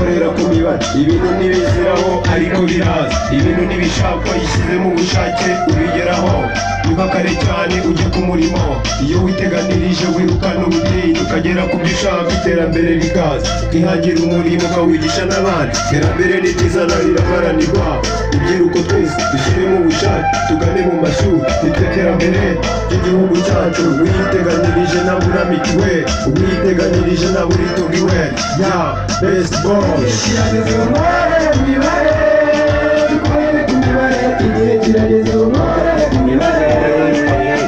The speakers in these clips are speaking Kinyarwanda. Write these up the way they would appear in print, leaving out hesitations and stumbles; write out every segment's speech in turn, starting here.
dukorera ku mibare. Ibintu ntibiziraho ariko biraza, ibintu ntibishakwa yishyize mu bushake ubigeraho. Niba kare cyane ujye ku murimo, iyo witeganirije wirukana ubutindi ukagera ku byo ushaka, iterambere rikaza. Twihangira umurimo ukawigisha n'abandi, iterambere ni ryiza na riraharanirwa. Urubyiruko twese dushyire mu bushake, tugane mu mashuri, nitwe terambere ry'igihugu cyacu. Witeganirije nawe uramitiwe, witeganirije nawe uritungiwe. Ya baseball kirageze umubare ku mibare, dukorere ku mibare. Igihe kirageze umubare ku mibare,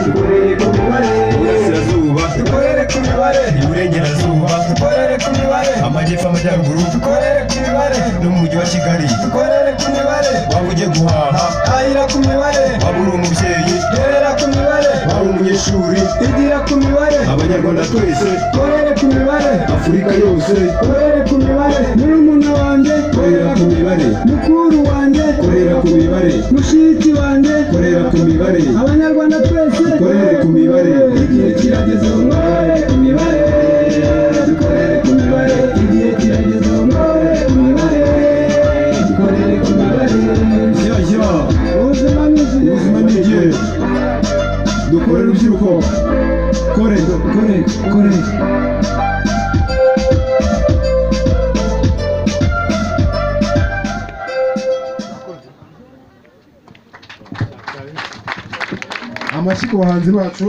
dukorere ku mibare. Iburasirazuba dukorere ku mibare, iburengerazuba dukorere ku mibare, amajyepfo amajyaruguru dukorere ku mibare, n'umujyi wa Kigali dukorere ku mibare. Waba ujye guhaha ahira ku mibare, waba uri umubyeyi gerera ku mibare, waba umunyeshuri igira ku mibare. Abanyarwanda twese dukorere ku mibare, Afurika yose dukorere ku mibare. Murumuna wanjye korera ku mibare, mukuru wanjye korera ku mibare, mushiki wanjye korera ku mibare. Abanyarwanda twese dukorere ku mibare. Igihe kirageze umubare ku mibare, dukorere ku mibare. Igihe kirageze umubare ku mibare, dukorere ku mibare. Ubuzima ni igihe, dukorere urubyiruko, kore amashyi ku bahanzi bacu.